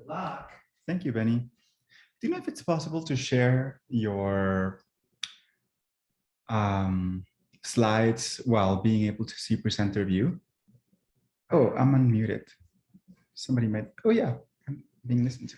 Good luck. Thank you, Benny. Do you know if it's possible to share your slides while being able to see presenter view? Oh, I'm unmuted. Somebody might, oh yeah, I'm being listened to.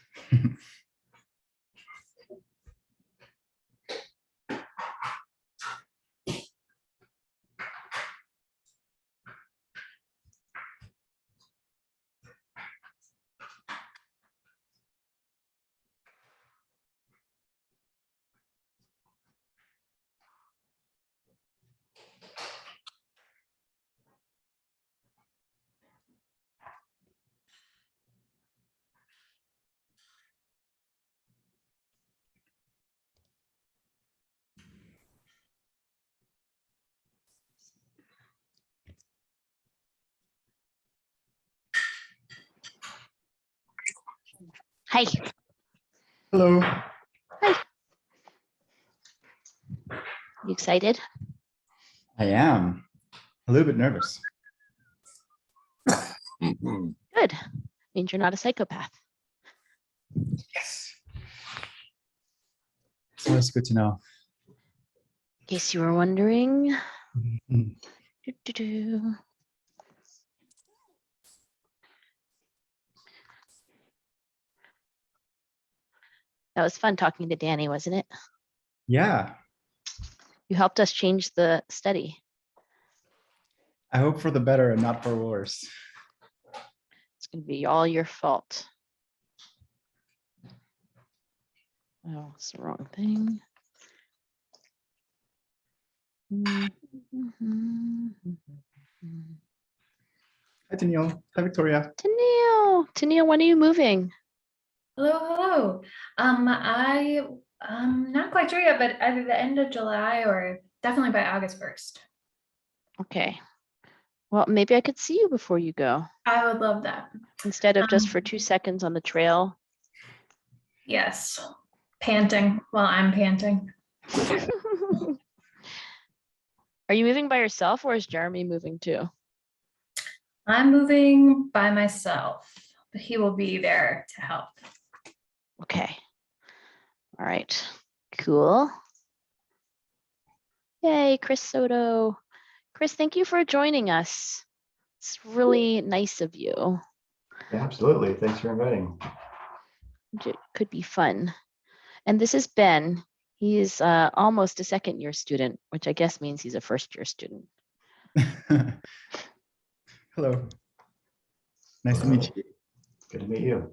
Hi. Hello. Hi. You excited? I am a little bit nervous. Good. Means you're not a psychopath. Yes. So it's good to know. In case you were wondering. Mhm. Doo-doo-doo. That was fun talking to Danny, wasn't it? Yeah, You helped us change the study. I hope for the better and not for worse. It's going to be all your fault. Oh, it's the wrong thing. Hi, Danielle. Hi, Victoria. Tennille, when are you moving? Hello, hello. I'm not quite sure yet, but either the end of July or definitely by August 1st. Okay. Well, maybe I could see you before you go I would love that. instead of just for Um, 2 seconds on the trail. Yes, panting while I'm panting. Are you moving by yourself or is Jeremy moving too? I'm moving by myself, but he will be there to help. Okay. All right. Cool. Yay, Chris Soto. Chris, thank you for joining us. It's really nice of you. Yeah, absolutely. Thanks for inviting. It could be fun. And this is Ben. He is almost a second-year student, which I guess means he's a first-year student. Hello. Nice to meet you. Good to meet you.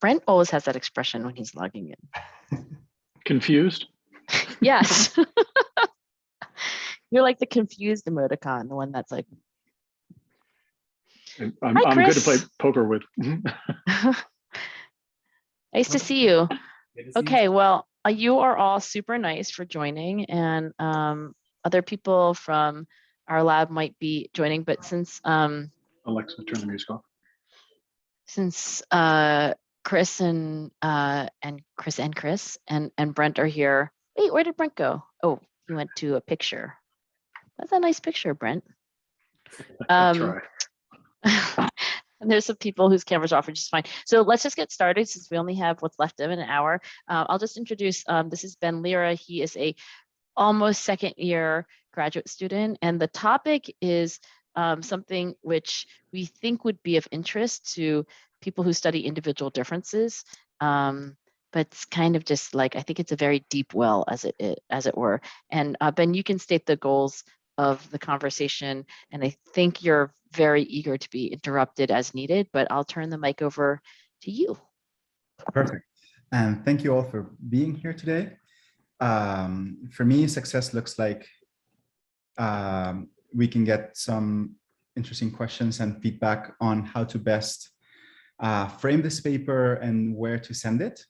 Brent always has that expression when he's logging in. Confused? Yes. You're like the confused emoticon, the one that's like, I'm Hi, good to play Chris. poker with. nice to see you. Good to see you. Okay, well, you are all super nice for joining, and other people from our lab might be joining, but since Alexa, turn the music off. Chris and Chris and Brent are here. Wait, where did Brent go? Oh, he went to a picture. That's a nice picture, Brent. I try. And there's some people whose cameras are off, which is fine. So let's just get started since we only have what's left of an hour. I'll just introduce, this is Ben Lira. He is a almost second year graduate student. And the topic is something which we think would be of interest to people who study individual differences. But it's kind of just like, I think it's a very deep well as it were. And Ben, you can state the goals of the conversation. And I think you're very eager to be interrupted as needed, but I'll turn the mic over to you. Perfect. And thank you all for being here today. For me, success looks like we can get some interesting questions and feedback on how to best frame this paper and where to send it.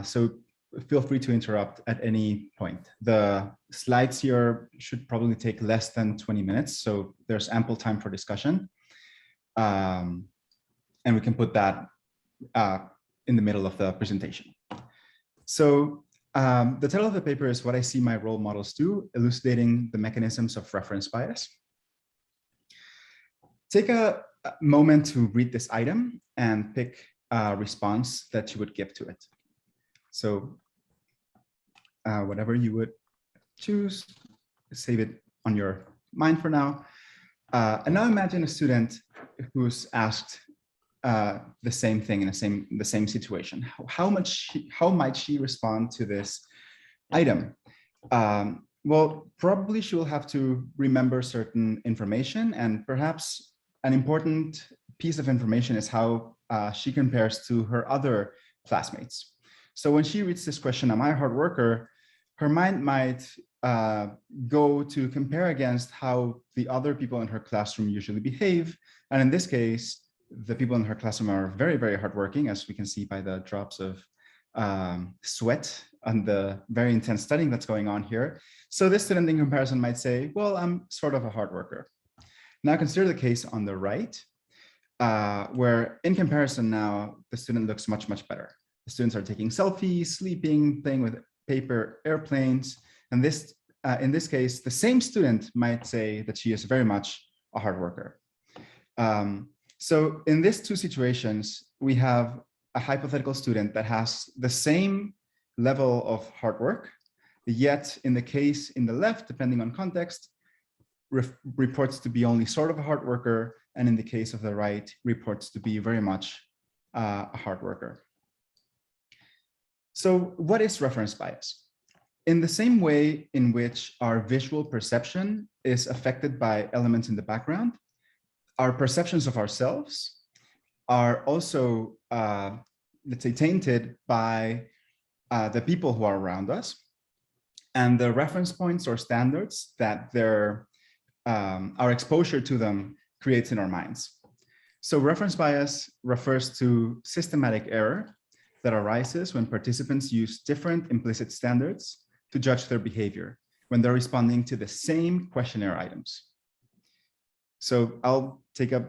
So feel free to interrupt at any point. The slides here should probably take less than 20 minutes, so there's ample time for discussion. And we can put that in the middle of the presentation. So the title of the paper is What I See My Role Models Do, Elucidating the Mechanisms of Reference Bias. Take a moment to read this item and pick a response that you would give to it. So whatever you would choose, save it on your mind for now. And now imagine a student who's asked the same thing in the same situation. How might she respond to this item? Well, probably she will have to remember certain information, and perhaps an important piece of information is how she compares to her other classmates. So when she reads this question, am I a hard worker? Her mind might go to compare against how the other people in her classroom usually behave. And in this case, the people in her classroom are very, very hardworking, as we can see by the drops of sweat and the very intense studying that's going on here. So this student in comparison might say, well, I'm sort of a hard worker. Now consider the case on the right, where in comparison now, the student looks much, much better. The students are taking selfies, sleeping, playing with paper airplanes. And this, in this case, the same student might say that she is very much a hard worker. So in these two situations, we have a hypothetical student that has the same level of hard work, yet in the case in the left, depending on context, reports to be only sort of a hard worker, and in the case of the right, reports to be very much a hard worker. So what is reference bias? In the same way in which our visual perception is affected by elements in the background, our perceptions of ourselves are also, let's say, tainted by the people who are around us and the reference points or standards that our exposure to them creates in our minds. So reference bias refers to systematic error that arises when participants use different implicit standards to judge their behavior. when they're responding to the same questionnaire items. So I'll take a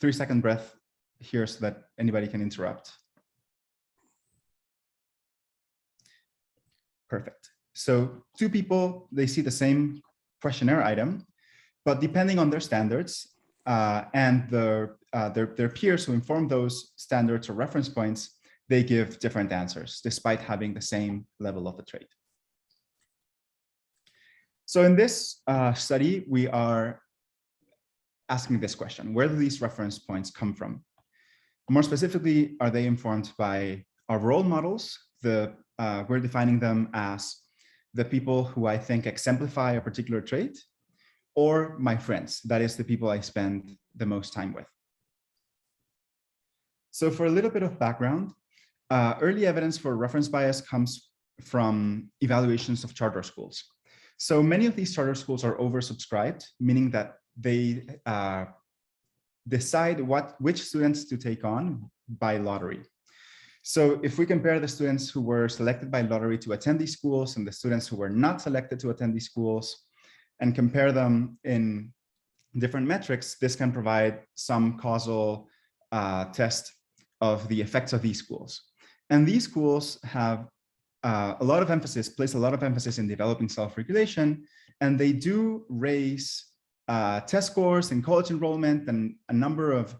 3-second breath here so that anybody can interrupt. Perfect. So 2 people, they see the same questionnaire item, but depending on their standards and their peers who inform those standards or reference points, they give different answers despite having the same level of the trait. So in this study, we are asking this question: where do these reference points come from? More specifically, are they informed by our role models? We're defining them as the people who I think exemplify a particular trait, or my friends, that is the people I spend the most time with. So for a little bit of background, early evidence for reference bias comes from evaluations of charter schools. So many of these charter schools are oversubscribed, meaning that they decide which students to take on by lottery. So if we compare the students who were selected by lottery to attend these schools and the students who were not selected to attend these schools, and compare them in different metrics, this can provide some causal test of the effects of these schools. And these schools have place a lot of emphasis in developing self-regulation, and they do raise test scores in college enrollment and a number of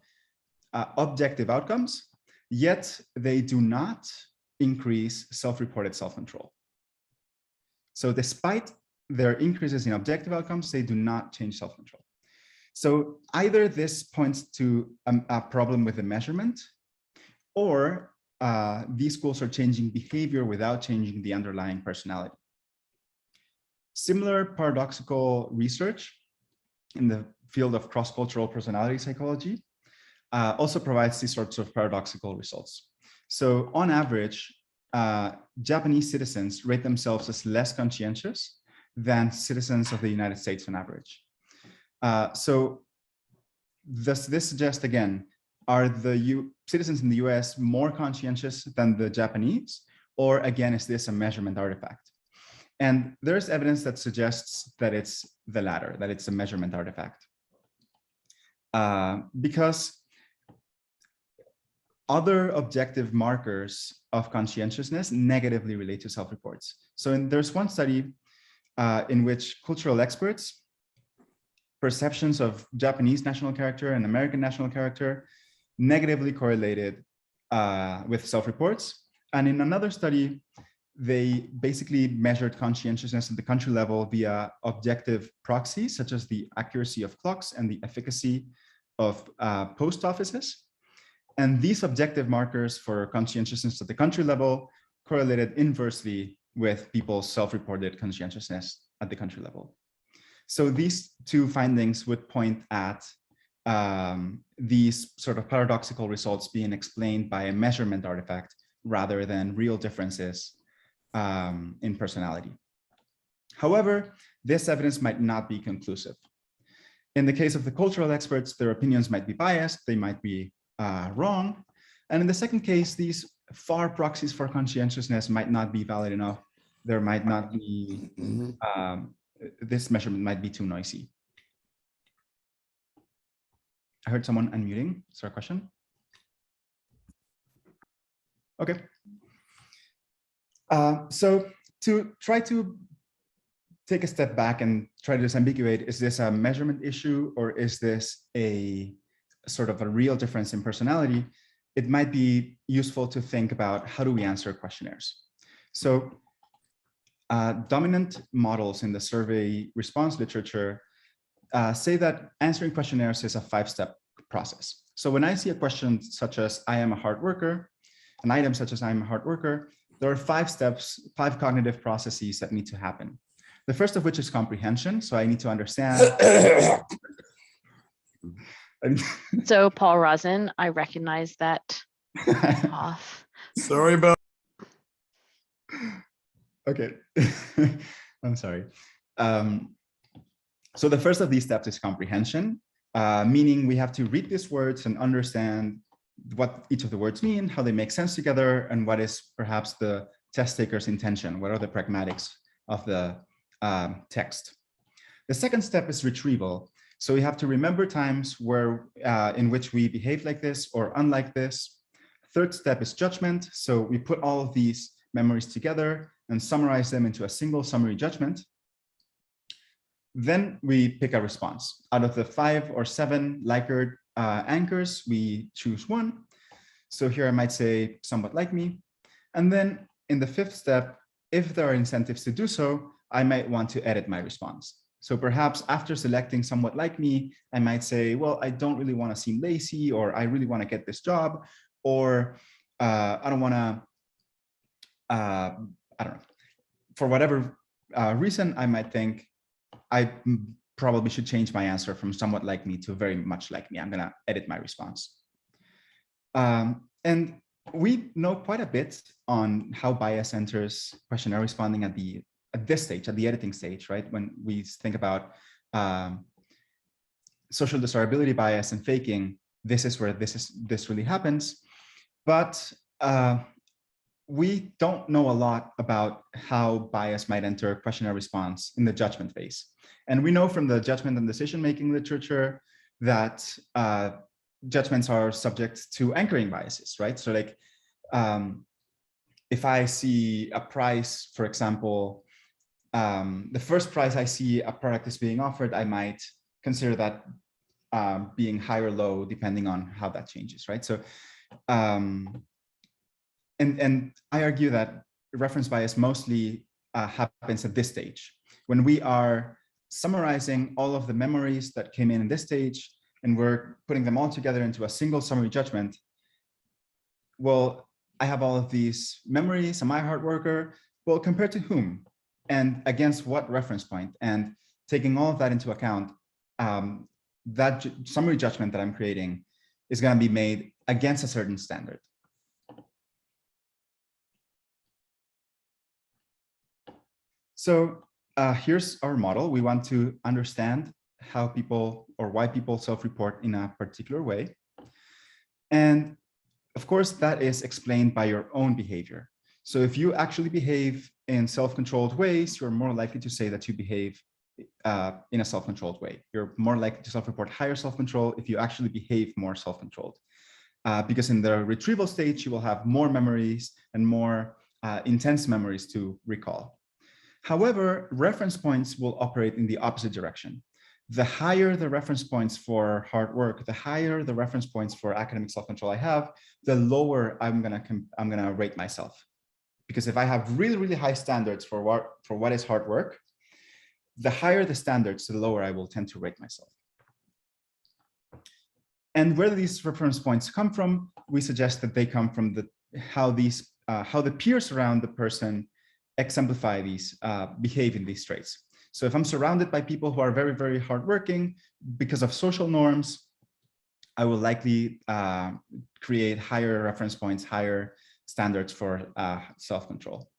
objective outcomes, yet they do not increase self-reported self-control. So despite their increases in objective outcomes, they do not change self-control. So either this points to a problem with the measurement, or these schools are changing behavior without changing the underlying personality. Similar paradoxical research in the field of cross-cultural personality psychology also provides these sorts of paradoxical results. So on average, Japanese citizens rate themselves as less conscientious than citizens of the United States on average. So does this suggest, again, are the citizens in the US more conscientious than the Japanese? Or again, is this a measurement artifact? And there's evidence that suggests that it's the latter, that it's a measurement artifact. Because other objective markers of conscientiousness negatively relate to self-reports. So there's one study in which cultural experts' perceptions of Japanese national character and American national character negatively correlated with self-reports. And in another study, they basically measured conscientiousness at the country level via objective proxies, such as the accuracy of clocks and the efficacy of post offices. And these objective markers for conscientiousness at the country level correlated inversely with people's self-reported conscientiousness at the country level. So these 2 findings would point at these sort of paradoxical results being explained by a measurement artifact rather than real differences in personality. However, this evidence might not be conclusive. In the case of the cultural experts, their opinions might be biased, they might be wrong. And in the second case, these far proxies for conscientiousness might not be valid enough. There might not be, this measurement might be too noisy. I heard someone unmuting. Is there a question? Okay. So to try to take a step back and try to disambiguate, is this a measurement issue or is this a sort of a real difference in personality? It might be useful to think about how do we answer questionnaires. So dominant models in the survey response literature say that answering questionnaires is a 5-step process. So when I see a question such as I am a hard worker, an item such as I am a hard worker, there are 5 steps, 5 cognitive processes that need to happen. The first of which is comprehension. So I need to understand. So Paul Rosin, I recognize that cough. Sorry about. Okay, I'm sorry. So the first of these steps is comprehension, meaning we have to read these words and understand what each of the words mean, how they make sense together, and what is perhaps the test taker's intention. What are the pragmatics of the text. The second step is retrieval. So we have to remember times where in which we behaved like this or unlike this. Third step is judgment. So we put all of these memories together and summarize them into a single summary judgment. Then we pick a response. Out of the 5 or 7 Likert anchors, we choose one. So here I might say somewhat like me. And then in the 5th step, if there are incentives to do so, I might want to edit my response. So perhaps after selecting somewhat like me, I might say, well, I don't really want to seem lazy, or I really want to get this job, or I don't want to, I don't know, for whatever reason, I might think I probably should change my answer from somewhat like me to very much like me. I'm going to edit my response. And we know quite a bit on how bias enters questionnaire responding at this stage, at the editing stage, right? When we think about social desirability bias and faking, this is where this really happens. But we don't know a lot about how bias might enter questionnaire response in the judgment phase. And we know from the judgment and decision-making literature that judgments are subject to anchoring biases, right? So like, if I see a price, for example, the first price I see a product is being offered, I might consider that being high or low, depending on how that changes, right? So, and I argue that reference bias mostly happens at this stage, when we are summarizing all of the memories that came in this stage, and we're putting them all together into a single summary judgment. Well, I have all of these memories. Am I a hard worker? Well, compared to whom? And against what reference point? And taking all of that into account, that summary judgment that I'm creating is going to be made against a certain standard. So here's our model. We want to understand how people or why people self-report in a particular way. And of course, that is explained by your own behavior. So if you actually behave in self-controlled ways, you're more likely to say that you behave in a self-controlled way. You're more likely to self-report higher self-control if you actually behave more self-controlled. Because in the retrieval stage, you will have more memories and more intense memories to recall. However, reference points will operate in the opposite direction. The higher the reference points for hard work, the higher the reference points for academic self-control I have, the lower I'm gonna rate myself. Because if I have really, really high standards for what is hard work, the higher the standards, the lower I will tend to rate myself. And where these reference points come from, we suggest that they come from how the peers around the person exemplify these, behave in these traits. So if I'm surrounded by people who are very, very hardworking, because of social norms, I will likely create higher reference points, higher standards for self-control.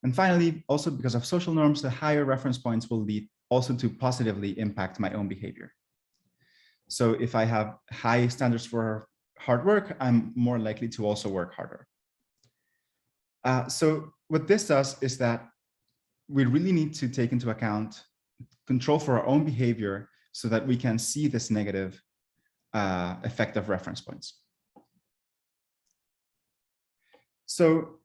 And finally, also because of social norms, the higher reference points will lead also to positively impact my own behavior. So if I have high standards for hard work, I'm more likely to also work harder. So what this does is that we really need to take into account control for our own behavior so that we can see this negative effect of reference points. So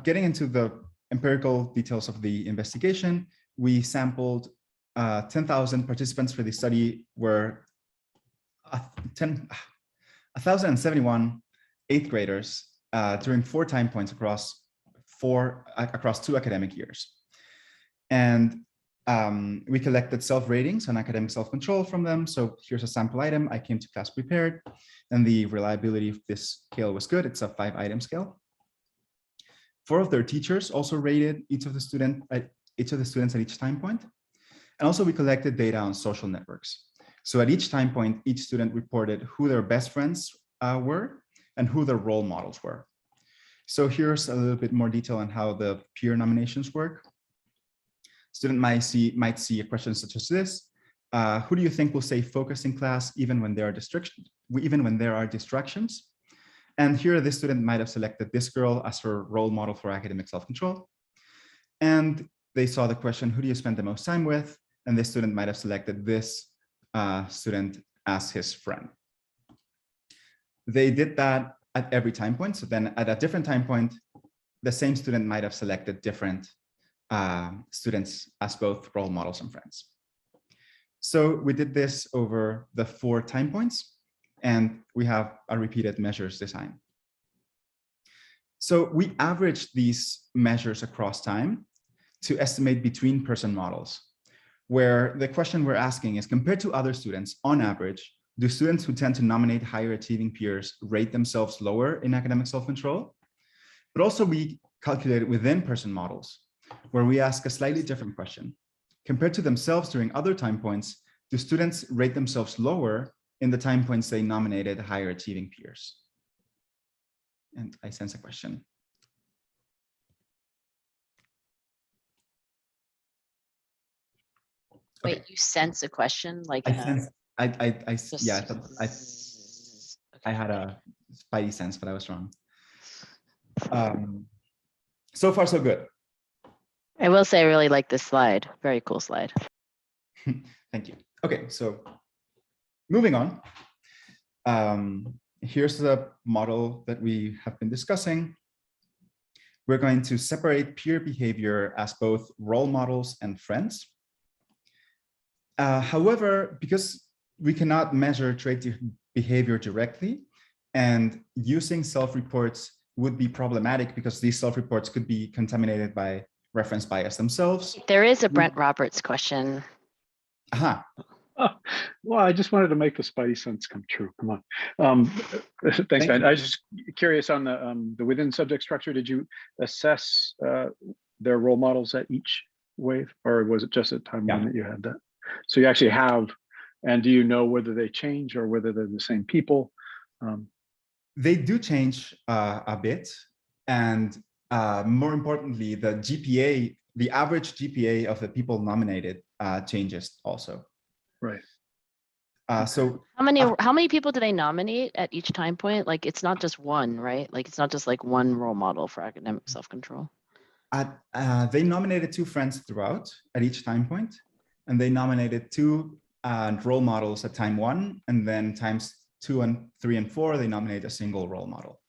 getting into the empirical details of the investigation, we sampled 10,000 participants for the study, where 1,071 eighth graders during 4 time points across 2 academic years. And we collected self-ratings on academic self-control from them. So here's a sample item. I came to class prepared, and the reliability of this scale was good. It's a 5-item scale. 4 of their teachers also rated each of the students at each time point. And also we collected data on social networks. So at each time point, each student reported who their best friends were and who their role models were. So here's a little bit more detail on how the peer nominations work. Student might see a question such as this: who do you think will stay focused in class even when there are distractions? And here, this student might have selected this girl as her role model for academic self-control. And they saw the question, who do you spend the most time with? And this student might have selected this student as his friend. They did that at every time point. So then at a different time point, the same student might have selected different students as both role models and friends. So we did this over the 4 time points, and we have a repeated measures design. So we averaged these measures across time to estimate between person models, where the question we're asking is, compared to other students, on average, do students who tend to nominate higher achieving peers rate themselves lower in academic self-control? But also we calculated within person models, where we ask a slightly different question. Compared to themselves during other time points, do students rate themselves lower in the time points they nominated higher achieving peers? And I sense a question. Wait, Okay. you sense a question like I in a- sense, yeah, just- I had a spidey sense, but I was wrong. So far, so good. I will say I really like this slide. Very cool slide. Thank you. Okay, so moving on. Here's the model that we have been discussing. We're going to separate peer behavior as both role models and friends. However, because we cannot measure trait behavior directly, and using self-reports would be problematic because these self-reports could be contaminated by reference bias themselves. There is a Brent Roberts question. Aha, Oh, well, I just wanted to make the spidey sense come true. Come on. Thanks, Thank Ben. you. I was just curious on the within subject structure. Did you assess their role models at each wave, or was it just at time 1 that you had that? So you actually have, and do you know whether they change or whether they're the same people? they do change a bit, and more importantly, the GPA, the average GPA of the people nominated changes also. Right. So How many people do they nominate at each time point? Like, it's not just one, right? Like, it's not just like one role model for academic self-control. they nominated 2 friends throughout at each time point, and they nominated 2 role models at time 1, and then times 2 and 3 and 4, they nominate a single role model.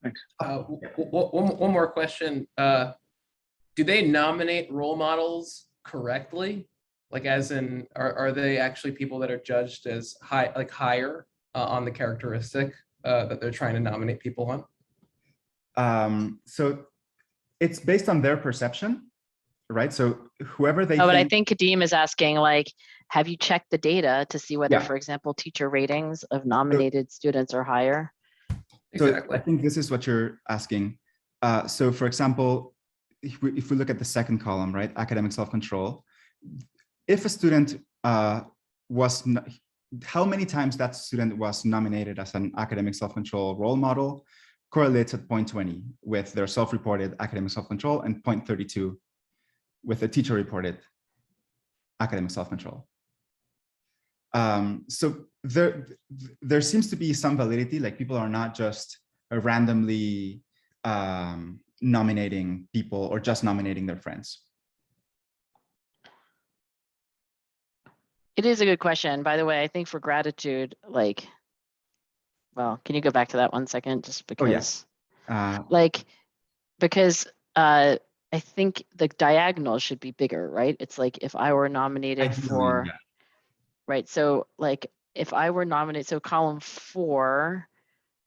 Thanks. One more question. Do they nominate role models correctly? Like, as in, are they actually people that are judged as higher on the characteristic that they're trying to nominate people on? So it's based on their perception, right? So whoever they Oh, but I think, think Kadeem is asking, like, have you checked the data to see whether, Yeah. for example, teacher ratings of nominated students are higher? so Exactly. I think this is what you're asking. So for example, if we look at the second column, right, academic self-control, if a student how many times that student was nominated as an academic self-control role model correlates at 0.20 with their self-reported academic self-control, and 0.32 with the teacher-reported academic self-control. So there seems to be some validity, like people are not just randomly nominating people or just nominating their friends. It is a good question. By the way, I think for gratitude, like, well, can you go back to that 1 second? Just Oh, yeah. because, Uh, because I think the diagonal should be bigger, right? It's like if I were nominated ideally, for, yeah. right? So like if I were nominated, so column 4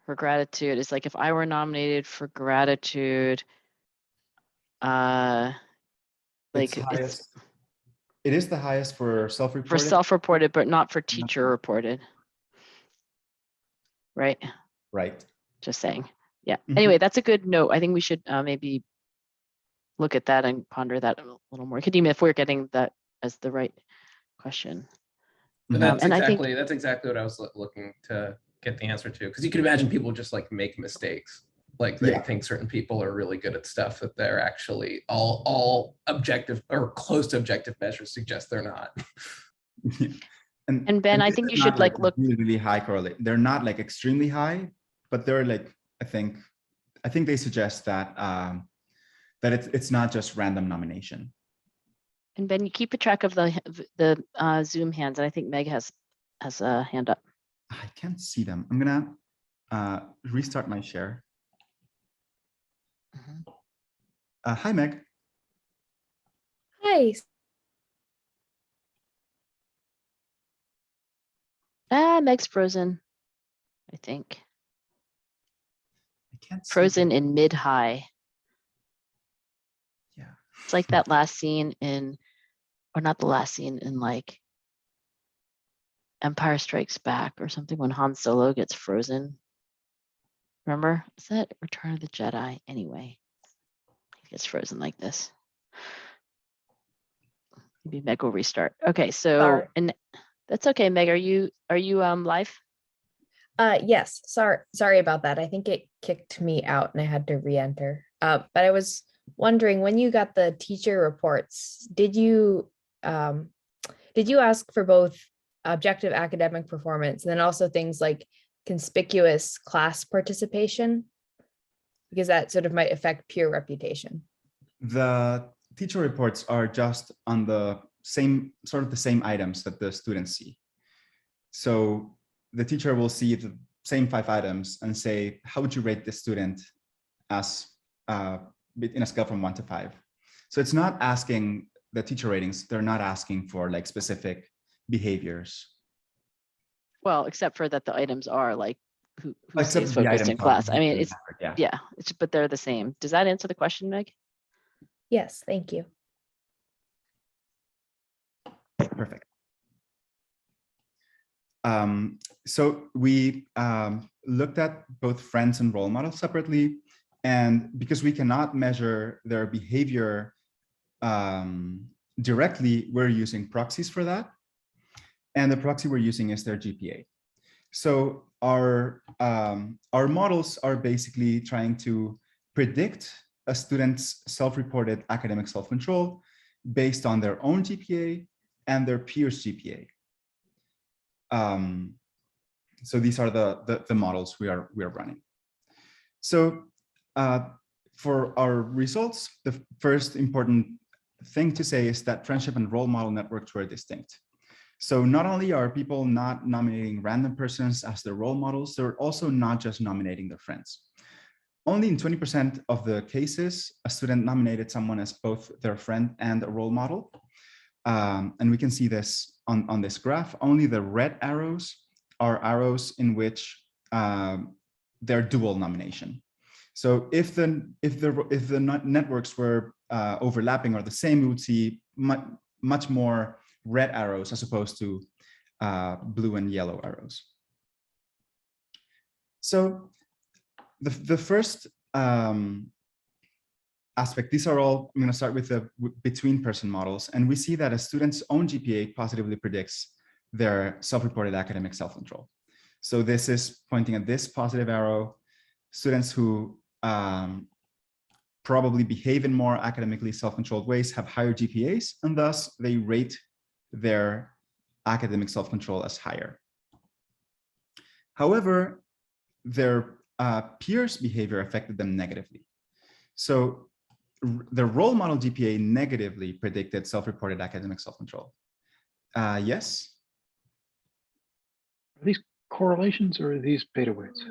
for gratitude is like if I were nominated for gratitude, like It's it's highest. It is the highest for for self-reported. self-reported, but not for teacher reported. Right? Right. Just saying. Yeah. Mhm. Anyway, that's a good note. I think we should maybe look at that and ponder that a little more. Kadeem, if we're getting that as the right question. But Mhm. and I think- that's exactly what I was looking to get the answer to, because you can imagine people just like make mistakes. Like they Yeah. think certain people are really good at stuff that they're actually all objective or close to objective measures suggest they're not. And Ben, I this think is you not should like look. really, really high correlate. They're not like extremely high, but they're like, I think I think they suggest that that it's not just random nomination. And Ben, you keep a track of the Zoom hands, and I think Meg has a hand up. I can't see them. I'm gonna restart my share. Mhm. Hi, Meg. Hi. Meg's frozen, I think. I can't see Frozen them. in mid-high. Yeah. It's like that last scene in, or not the last scene in like Empire Strikes Back or something when Han Solo gets frozen. Remember? Is that Return of the Jedi? Anyway, he gets frozen like this. Maybe Meg will restart. Okay, so Sorry. and that's okay, Meg. Are you live? Yes, sorry about that. I think it kicked me out and I had to re-enter. But I was wondering, when you got the teacher reports, did you ask for both objective academic performance and then also things like conspicuous class participation? Because that sort of might affect peer reputation. The teacher reports are just on the same items that the students see. So the teacher will see the same 5 items and say, how would you rate this student as in a scale from 1 to 5? So it's not asking the teacher ratings. They're not asking for like specific behaviors. Well, except for that the items are like who Except stays the focused in items are class. I mean, behavior it's matter, yeah. but they're the same. Does that answer the question, Meg? Yes, thank you. Perfect. So we looked at both friends and role models separately, and because we cannot measure their behavior directly, we're using proxies for that. And the proxy we're using is their GPA. So our models are basically trying to predict a student's self-reported academic self-control based on their own GPA and their peers' GPA. So these are the models we are running. So for our results, the first important thing to say is that friendship and role model networks were distinct. So not only are people not nominating random persons as their role models, they're also not just nominating their friends. Only in 20% of the cases, a student nominated someone as both their friend and a role model. And we can see this on this graph. Only the red arrows are arrows in which they're dual nomination. So if the networks were overlapping or the same, we would see much more red arrows as opposed to blue and yellow arrows. So the first aspect, these are all, I'm going to start with the between person models, and we see that a student's own GPA positively predicts their self-reported academic self-control. So this is pointing at this positive arrow. Students who probably behave in more academically self-controlled ways have higher GPAs, and thus they rate their academic self-control as higher. However, their peers' behavior affected them negatively. So the role model GPA negatively predicted self-reported academic self-control. Yes? Are these correlations or are these beta weights?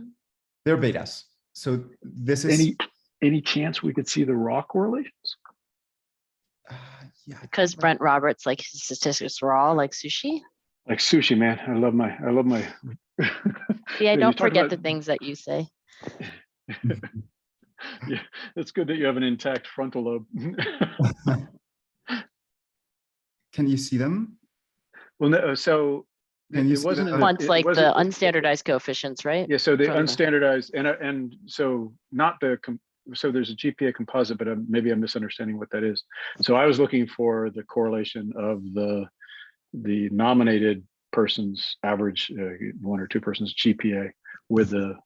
They're betas. So this is Any chance we could see the raw correlations? yeah. Because Brent Roberts, like his statistics raw, like sushi. Like sushi, man. I love my Yeah, you don't talk forget about- the things that you say. Yeah, it's good that you have an intact frontal lobe. Can you see them? Well, no, so Can you it see wasn't the- in Once it like the wasn't- unstandardized coefficients, right? Yeah, so the from the- unstandardized and so not the so there's a GPA composite, but maybe I'm misunderstanding what that is. So I was looking for the correlation of the nominated person's average 1 or 2 persons GPA with the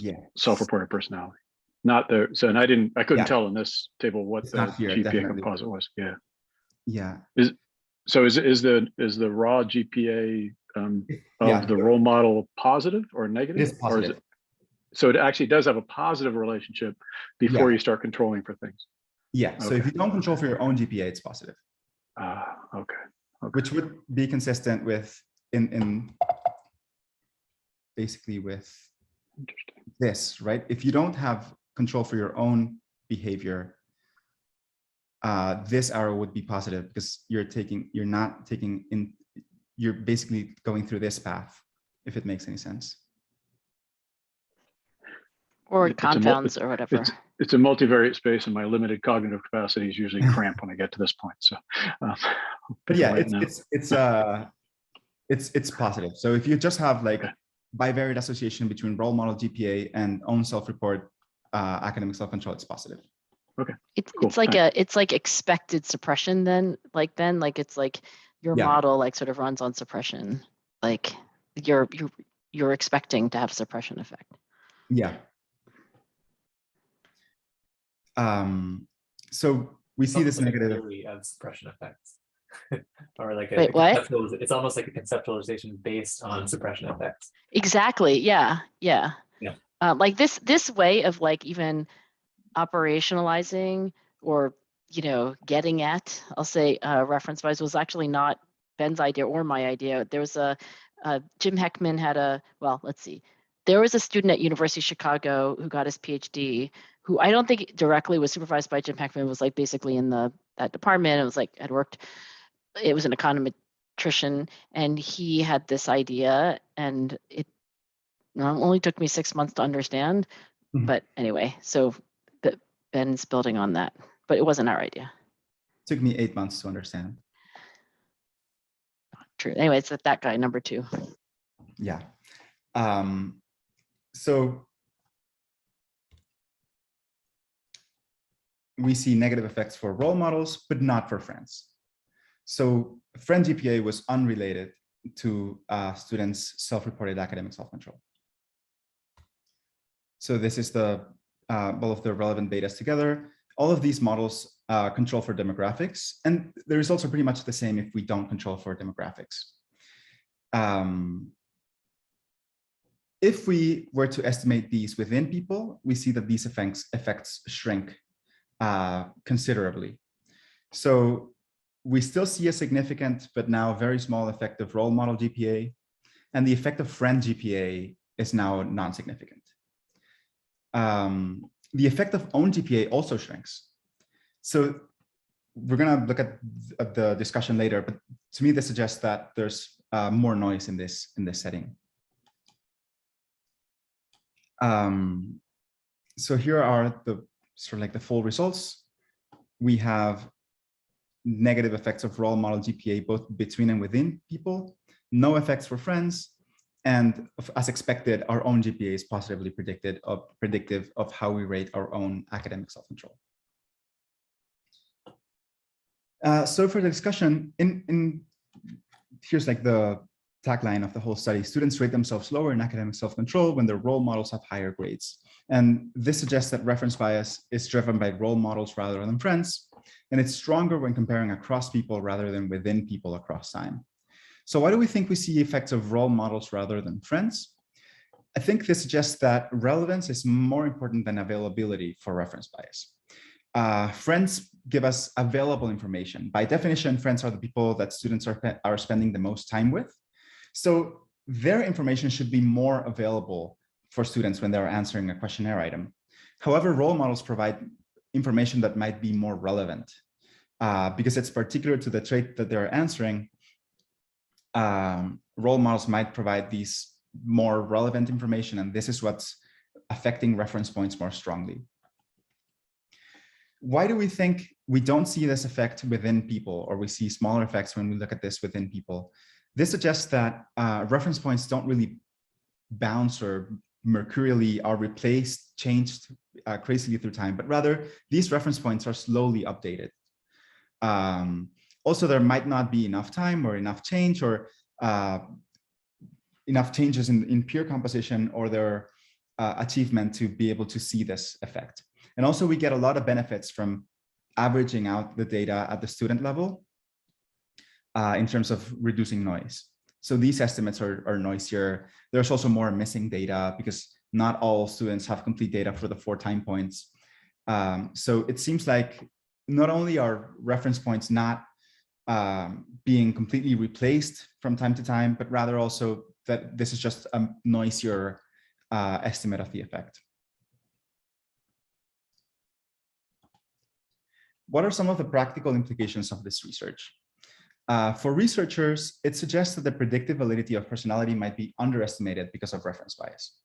Yeah. self-reported personality, not the and I couldn't Yeah. tell in this table what It's the not here, GPA definitely. composite was. Yeah. Yeah. So is the raw GPA of Yeah. the role model positive or negative? It is Or is positive. it So it actually does have a positive relationship before you start controlling for things. Yeah, so if you don't control for your own GPA, it's positive, Okay. which would be consistent with in basically with Interesting. this, right? If you don't have control for your own behavior, this arrow would be positive because you're basically going through this path, if it makes any sense. Or It's a mul- confounds or whatever. It's a multivariate space, and my limited cognitive capacity is usually cramp when I get to this point. So, But yeah, right now. it's positive. So if you just have like Okay. bivariate association between role model GPA and own self-report academic self-control, it's positive. It's Cool, it's like expected suppression then, like it's like your Yeah. model like sort of runs on suppression. Like you're expecting to have suppression effect. Yeah. So we see this Almost like a negative. theory of suppression effects. Or like Wait, what? it's almost like a conceptualization based on suppression effects. Exactly. Yeah. Yeah. Yeah. Like this way of like even operationalizing or, getting at, I'll say reference wise was actually not Ben's idea or my idea. There was Jim Heckman had let's see. There was a student at University of Chicago who got his PhD, who I don't think directly was supervised by Jim Heckman, was like basically in that department. It was like it was an econometrician, and he had this idea, and it only took me 6 months to understand. Mhm. But anyway, so Ben's building on that, but it wasn't our idea. Took me 8 months to understand. True. Anyway, it's that guy, number 2. Yeah. So we see negative effects for role models, but not for friends. So friend GPA was unrelated to students' self-reported academic self-control. So this is all of the relevant data together. All of these models control for demographics, and the results are pretty much the same if we don't control for demographics. If we were to estimate these within people, we see that these effects shrink considerably. So we still see a significant, but now very small effect of role model GPA, and the effect of friend GPA is now non-significant. The effect of own GPA also shrinks. So we're gonna look at the discussion later, but to me, this suggests that there's more noise in this setting. So here are the sort of like the full results. We have negative effects of role model GPA, both between and within people, no effects for friends, and as expected, our own GPA is positively predictive of how we rate our own academic self-control. So for the discussion, here's like the tagline of the whole study: students rate themselves lower in academic self-control when their role models have higher grades. And this suggests that reference bias is driven by role models rather than friends, and it's stronger when comparing across people rather than within people across time. So why do we think we see effects of role models rather than friends? I think this suggests that relevance is more important than availability for reference bias. Friends give us available information. By definition, friends are the people that students are spending the most time with. So their information should be more available for students when they're answering a questionnaire item. However, role models provide information that might be more relevant because it's particular to the trait that they're answering. Role models might provide these more relevant information, and this is what's affecting reference points more strongly. Why do we think we don't see this effect within people, or we see smaller effects when we look at this within people? This suggests that reference points don't really bounce or mercurially are replaced, changed crazily through time, but rather these reference points are slowly updated. Also, there might not be enough time or enough change or enough changes in peer composition or their achievement to be able to see this effect. And also we get a lot of benefits from averaging out the data at the student level in terms of reducing noise. So these estimates are noisier. There's also more missing data because not all students have complete data for the 4 time points. So it seems like not only are reference points not being completely replaced from time to time, but rather also that this is just a noisier estimate of the effect. What are some of the practical implications of this research? For researchers, it suggests that the predictive validity of personality might be underestimated because of reference bias.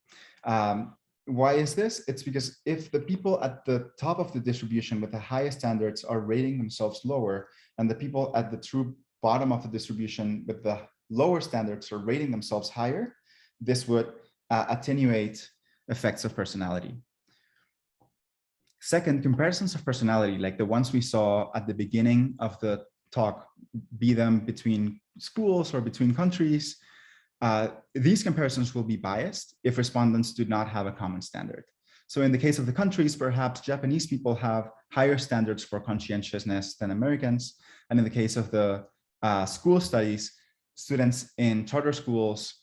Why is this? It's because if the people at the top of the distribution with the highest standards are rating themselves lower, and the people at the true bottom of the distribution with the lower standards are rating themselves higher, this would attenuate effects of personality. Second, comparisons of personality, like the ones we saw at the beginning of the talk, be them between schools or between countries, these comparisons will be biased if respondents do not have a common standard. So in the case of the countries, perhaps Japanese people have higher standards for conscientiousness than Americans. And in the case of the school studies, students in charter schools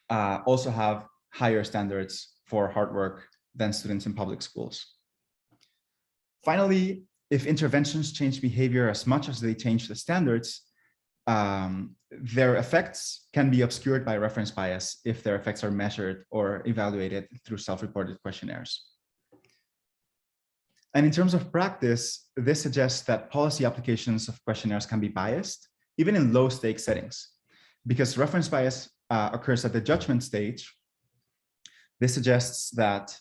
also have higher standards for hard work than students in public schools. Finally, if interventions change behavior as much as they change the standards, their effects can be obscured by reference bias if their effects are measured or evaluated through self-reported questionnaires. And in terms of practice, this suggests that policy applications of questionnaires can be biased, even in low-stake settings. Because reference bias occurs at the judgment stage, this suggests that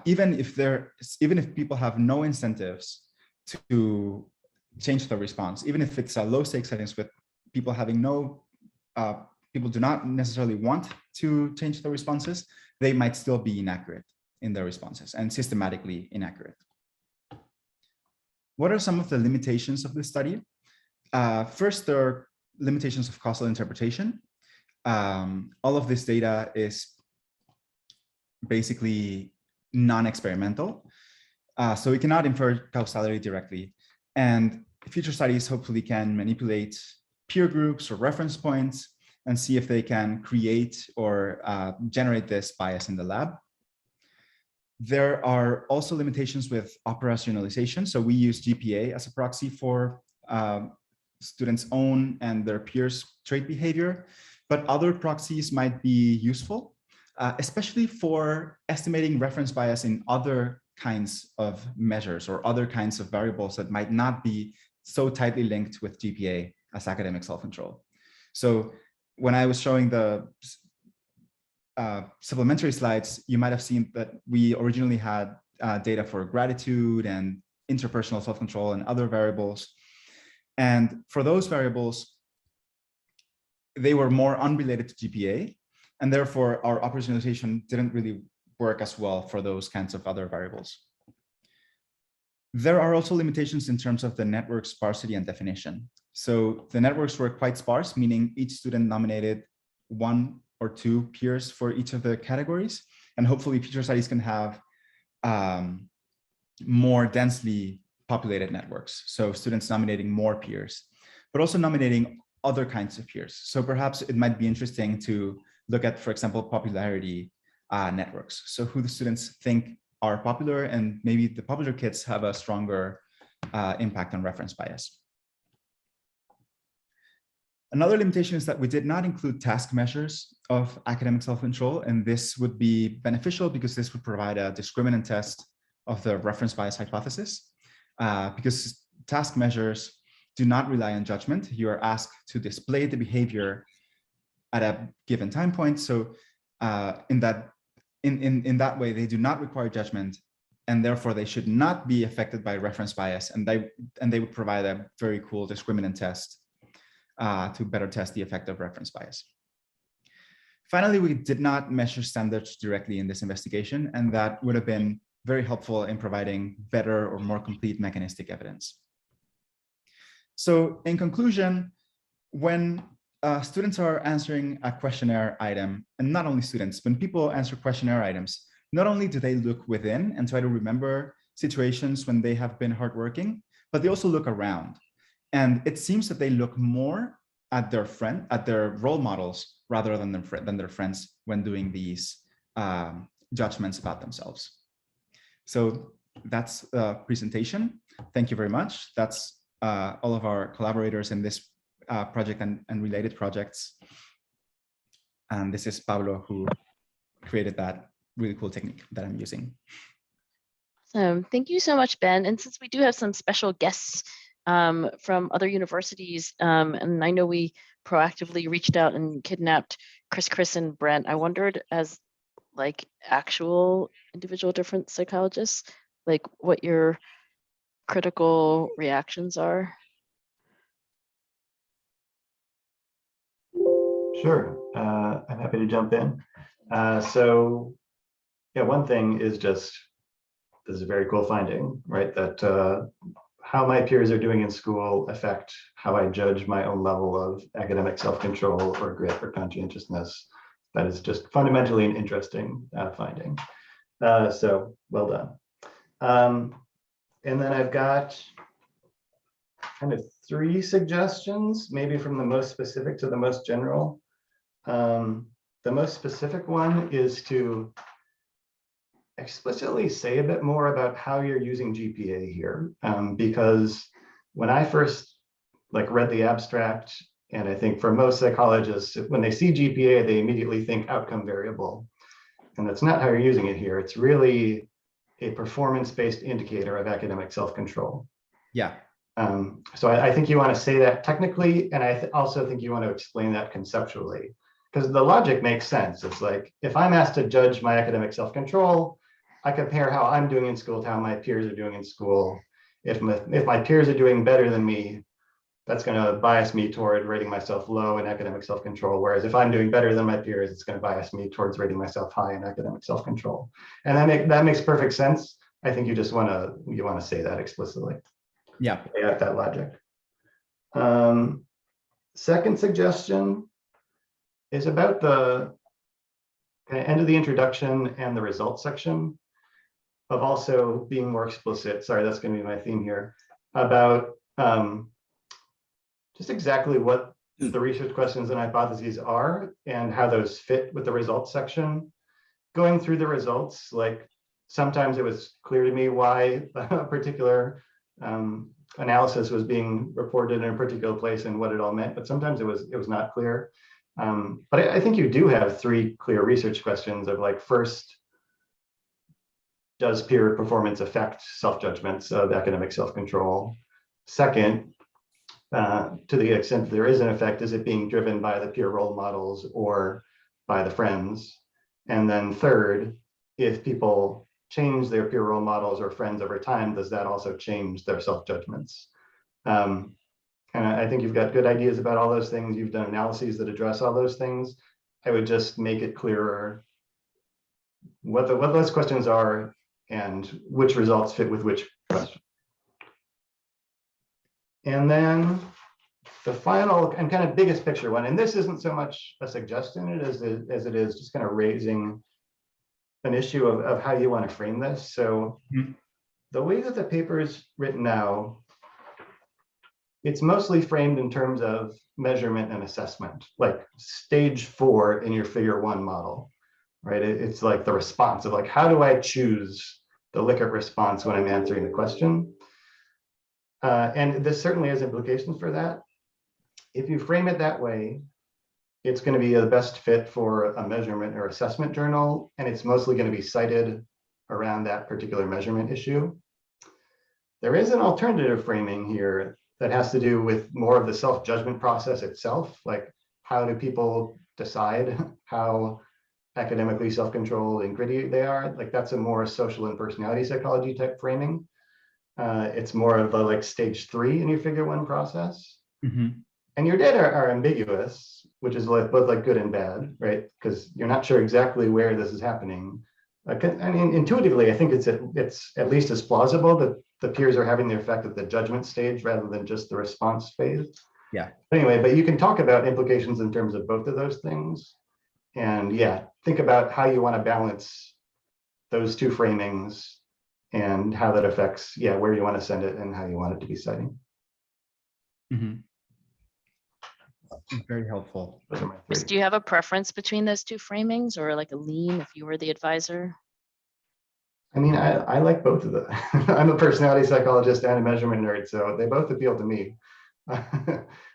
even if people have no incentives to change the response, even if it's a low-stake settings with people having people do not necessarily want to change the responses, they might still be inaccurate in their responses and systematically inaccurate. What are some of the limitations of this study? First, there are limitations of causal interpretation. All of this data is basically non-experimental, so we cannot infer causality directly. And future studies hopefully can manipulate peer groups or reference points and see if they can create or generate this bias in the lab. There are also limitations with operationalization. So we use GPA as a proxy for students' own and their peers' trait behavior, but other proxies might be useful, especially for estimating reference bias in other kinds of measures or other kinds of variables that might not be so tightly linked with GPA as academic self-control. So when I was showing the supplementary slides, you might have seen that we originally had data for gratitude and interpersonal self-control and other variables. And for those variables, they were more unrelated to GPA, and therefore our operationalization didn't really work as well for those kinds of other variables. There are also limitations in terms of the network sparsity and definition. So the networks were quite sparse, meaning each student nominated 1 or 2 peers for each of the categories. And hopefully future studies can have more densely populated networks. So students nominating more peers, but also nominating other kinds of peers. So perhaps it might be interesting to look at, for example, popularity networks. So who the students think are popular, and maybe the popular kids have a stronger impact on reference bias. Another limitation is that we did not include task measures of academic self-control, and this would be beneficial because this would provide a discriminant test of the reference bias hypothesis. Because task measures do not rely on judgment. You are asked to display the behavior at a given time point. So in that way, they do not require judgment, and therefore they should not be affected by reference bias. And they would provide a very cool discriminant test to better test the effect of reference bias. Finally, we did not measure standards directly in this investigation, and that would have been very helpful in providing better or more complete mechanistic evidence. So in conclusion, when students are answering a questionnaire item, and not only students, when people answer questionnaire items, not only do they look within and try to remember situations when they have been hardworking, but they also look around. And it seems that they look more at their role models rather than their friends when doing these judgments about themselves. So that's the presentation. Thank you very much. That's all of our collaborators in this project and related projects. And this is Pablo, who created that really cool technique that I'm using. Thank you so much, Ben. And since we do have some special guests from other universities, and I know we proactively reached out and kidnapped Chris, and Brent, I wondered, as like actual individual different psychologists, like what your critical reactions are. Sure, I'm happy to jump in. So, yeah, one thing is just, this is a very cool finding, right? That how my peers are doing in school affect how I judge my own level of academic self-control or grit or conscientiousness. That is just fundamentally an interesting finding. So well done. And then I've got kind of 3 suggestions, maybe from the most specific to the most general. The most specific one is to explicitly say a bit more about how you're using GPA here, because when I first read the abstract, and I think for most psychologists, when they see GPA, they immediately think outcome variable, and that's not how you're using it here. It's really a performance-based indicator of academic self-control. Yeah. So I think you want to say that technically, and I also think you want to explain that conceptually, because the logic makes sense. It's like, if I'm asked to judge my academic self-control, I compare how I'm doing in school to how my peers are doing in school. If my peers are doing better than me, that's going to bias me toward rating myself low in academic self-control. Whereas if I'm doing better than my peers, it's going to bias me towards rating myself high in academic self-control. And that makes perfect sense. I think you just want to say that explicitly. Yeah. At that logic. Second suggestion is about the end of the introduction and the results section, of also being more explicit. Sorry, that's going to be my theme here, about just exactly what the research questions and hypotheses are and how those fit with the results section. Going through the results, like sometimes it was clear to me why a particular analysis was being reported in a particular place and what it all meant, but sometimes it was not clear. But I think you do have 3 clear research questions of first, does peer performance affect self-judgments of academic self-control? Second, to the extent there is an effect, is it being driven by the peer role models or by the friends? And then third, if people change their peer role models or friends over time, does that also change their self-judgments? And I think you've got good ideas about all those things. You've done analyses that address all those things. I would just make it clearer what those questions are and which results fit with which question. And then the final and kind of biggest picture one, and this isn't so much a suggestion as it is just kind of raising an issue of how you want to frame this. So the way that the paper is written now, it's mostly framed in terms of measurement and assessment, like stage 4 in your figure 1 model, right? It's like the response of how do I choose the Likert response when I'm answering the question? And this certainly has implications for that. If you frame it that way, it's going to be the best fit for a measurement or assessment journal, and it's mostly going to be cited around that particular measurement issue. There is an alternative framing here that has to do with more of the self-judgment process itself, like how do people decide how academically self-controlled and gritty they are? That's a more social and personality psychology type framing. It's more of a stage 3 in your figure 1 process. And your data are ambiguous, which is both good and bad, right? Because you're not sure exactly where this is happening. I mean, intuitively, I think it's at least as plausible that the peers are having the effect at the judgment stage rather than just the response phase. Yeah. Anyway, but you can talk about implications in terms of both of those things. And yeah, think about how you want to balance those 2 framings and how that affects, where you want to send it and how you want it to be citing. Very helpful. Those are my Chris, three. do you have a preference between those two framings or like a lean if you were the advisor? I mean, I like both of them. I'm a personality psychologist and a measurement nerd, so they both appeal to me.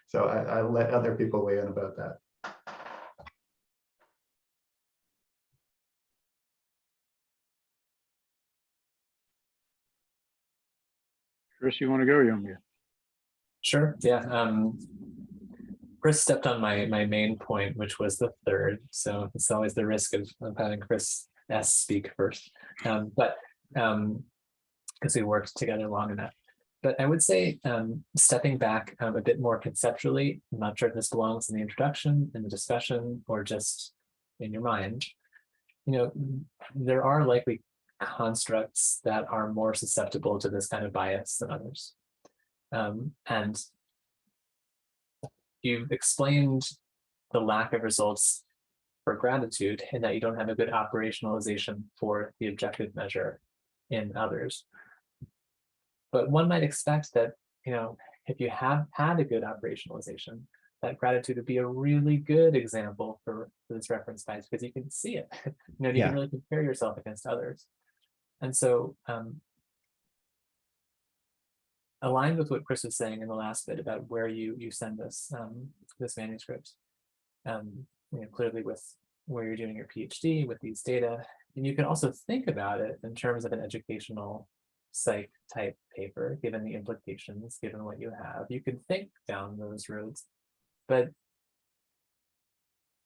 So I let other people weigh in about that. Chris, you want to go? Or you want me to? Sure, yeah. Chris stepped on my main point, which was the third. So it's always the risk of having Chris S speak first. But because we worked together long enough. But I would say stepping back a bit more conceptually, I'm not sure if this belongs in the introduction, in the discussion, or just in your mind. You know, there are likely constructs that are more susceptible to this kind of bias than others. And you've explained the lack of results for gratitude in that you don't have a good operationalization for the objective measure in others. But one might expect that, you know, if you have had a good operationalization, that gratitude would be a really good example for this reference bias because you can see it. You know, you Yeah. can really compare yourself against others. And so aligned with what Chris was saying in the last bit about where you send this this manuscript, you know, clearly with where you're doing your PhD with these data, and you can also think about it in terms of an educational psych type paper, given the implications, given what you have, you can think down those roads. But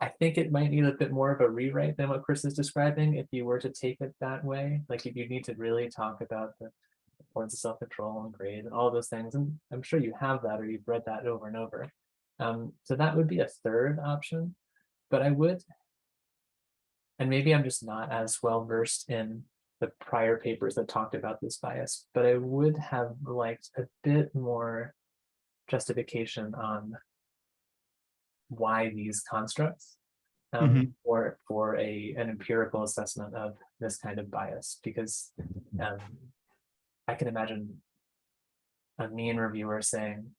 I think it might need a bit more of a rewrite than what Chris is describing if you were to take it that way. Like you need to really talk about the importance of self-control and grade and all those things. And I'm sure you have that or you've read that over and over. So that would be a third option. But I would, and maybe I'm just not as well versed in the prior papers that talked about this bias, but I would have liked a bit more justification on why these constructs or for an empirical assessment of this kind of bias, because I can imagine a mean reviewer saying,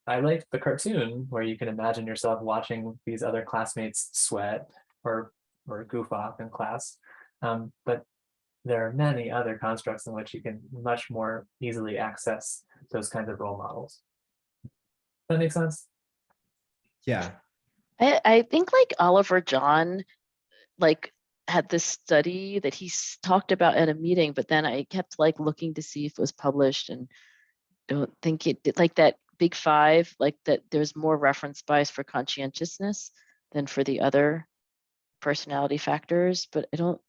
I like the cartoon where you can imagine yourself watching these other classmates sweat or goof off in class. But there are many other constructs in which you can much more easily access those kinds of role models. Does that make sense? Yeah. I think like Oliver John, like had this study that he talked about at a meeting, but then I kept like looking to see if it was published and don't think it did, like that big five, like that there's more reference bias for conscientiousness than for the other personality factors, but I don't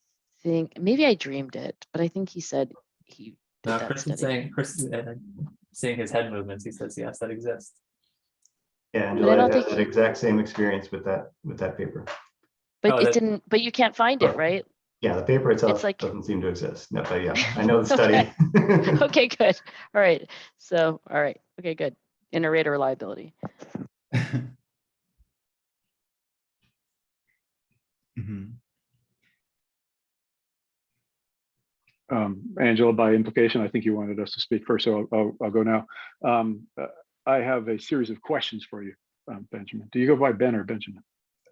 think, maybe I dreamed it, but I think he said he did No, that Chris is study. seeing his head movements. He says, yes, that exists. Yeah, But I Angela don't had think that exact same experience with that paper. But Oh, it that- didn't, but you can't find it, right? Yeah, the paper itself It's like- doesn't seem to exist. No, but yeah, I know the study. Okay, good. All right. So, all right. Okay, good. Iterator reliability. Mhm. Angela, by implication, I think you wanted us to speak first, so I'll go now. I have a series of questions for you, Benjamin. Do you go by Ben or Benjamin?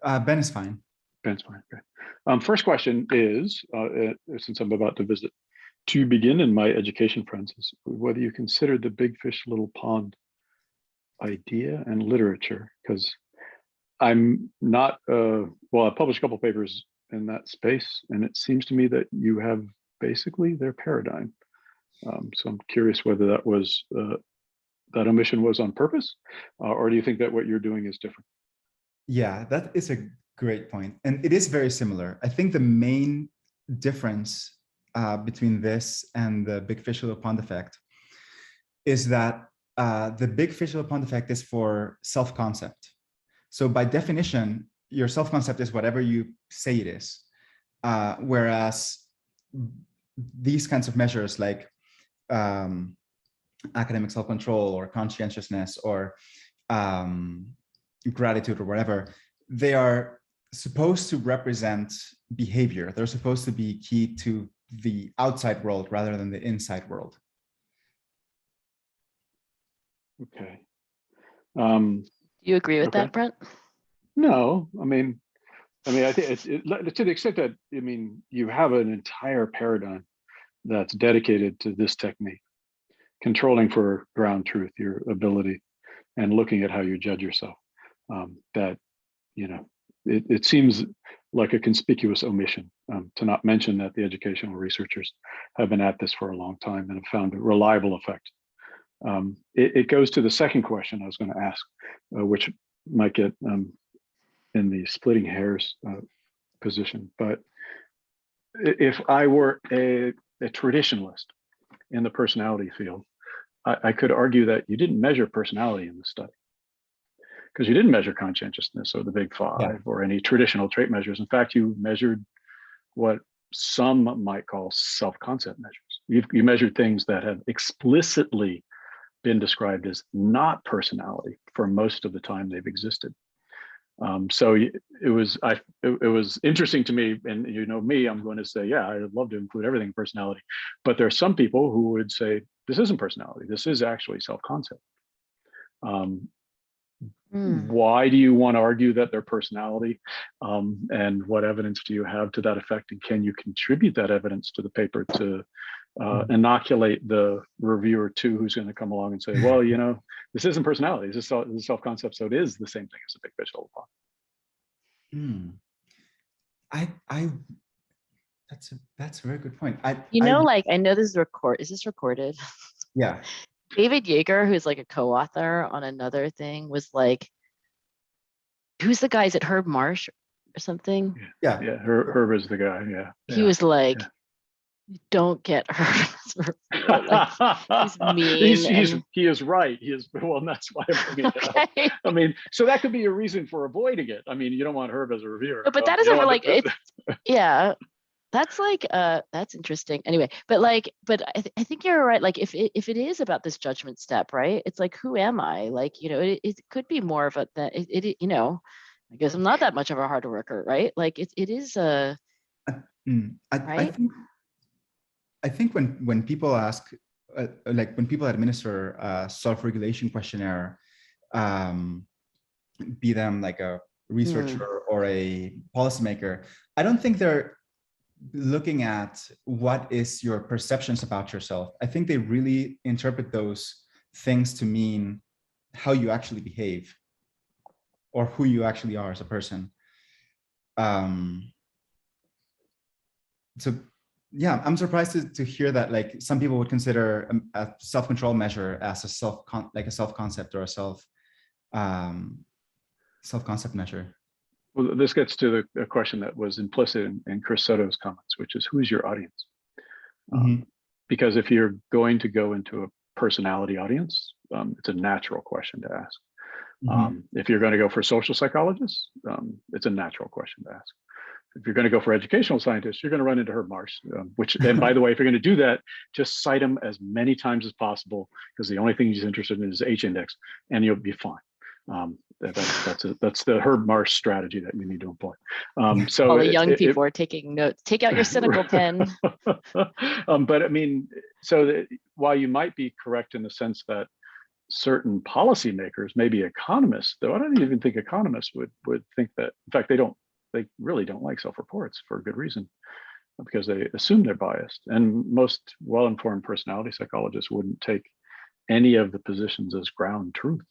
Ben is fine. Ben's fine. Okay. First question is, since I'm about to visit, to begin in my education friends, is whether you consider the big fish, little pond idea and literature, because I'm not, well, I published a couple papers in that space, and it seems to me that you have basically their paradigm. So I'm curious whether that was, that omission was on purpose, or do you think that what you're doing is different? Yeah, that is a great point. And it is very similar. I think the main difference between this and the big fish little pond effect is that the big fish little pond effect is for self-concept. So by definition, your self-concept is whatever you say it is. Whereas these kinds of measures like academic self-control or conscientiousness or gratitude or whatever, they are supposed to represent behavior. They're supposed to be key to the outside world rather than the inside world. Okay. Do You agree with Okay. that, Brent? No, I mean, I think to the extent that, I mean, you have an entire paradigm that's dedicated to this technique, controlling for ground truth, your ability, and looking at how you judge yourself. That, you know, it seems like a conspicuous omission to not mention that the educational researchers have been at this for a long time and have found a reliable effect. It goes to the second question I was going to ask, which might get in the splitting hairs position. But if I were a traditionalist in the personality field, I could argue that you didn't measure personality in the study, because you didn't measure conscientiousness or the big five or any traditional trait measures. In fact, you measured what some might call self-concept measures. You measured things that have explicitly been described as not personality for most of the time they've existed. So it was interesting to me, and you know me, I'm going to say, yeah, I'd love to include everything in personality, but there are some people who would say this isn't personality, this is actually self-concept. Why do you want to argue that they're personality? And what evidence do you have to that effect? And can you contribute that evidence to the paper to inoculate the reviewer too, who's going to come along and say, well, you know, this isn't personality, this is self-concept, so it is the same thing as a big fish, little pond. That's a very good point. You know, like, I know this is this recorded? Yeah. David Yeager, who's like a co-author on another thing, was like, who's the guy? Is it Herb Marsh or something? Yeah. Yeah, Herb is the guy. Yeah. He was like, don't get Herb. He's mean. He is right. He is, well, and that's why I'm bringing it up. I mean, so that could be a reason for avoiding it. I mean, you don't want Herb as a reviewer. But that isn't like it's yeah. That's like that's interesting. Anyway, but like, I think you're right. Like, if it is about this judgment step, right? It's like, who am I? Like, you know, it could be more of a that it you know, I guess I'm not that much of a hard worker, right? Like, it is a right. I think when people ask, like when people administer a self-regulation questionnaire, be them like a researcher or a policymaker, I don't think they're looking at what is your perceptions about yourself. I think they really interpret those things to mean how you actually behave or who you actually are as a person. So yeah, I'm surprised to hear that like some people would consider a self-control measure as a self-concept or a self-concept measure. Well, this gets to the question that was implicit in Chris Soto's comments, which is, who's your audience? Because if you're going to go into a personality audience, it's a natural question to ask. If you're going to go for social psychologists, it's a natural question to ask. If you're going to go for educational scientists, you're going to run into Herb Marsh, which, and by the way, if you're going to do that, just cite him as many times as possible, because the only thing he's interested in is H-index, and you'll be fine. That's the Herb Marsh strategy that you need to employ. So all the young people are taking notes. Take out your cynical pen. But I mean, so while you might be correct in the sense that certain policymakers, maybe economists, though I don't even think economists would think that. In fact, they really don't like self-reports for a good reason, because they assume they're biased. And most well-informed personality psychologists wouldn't take any of the positions as ground truth.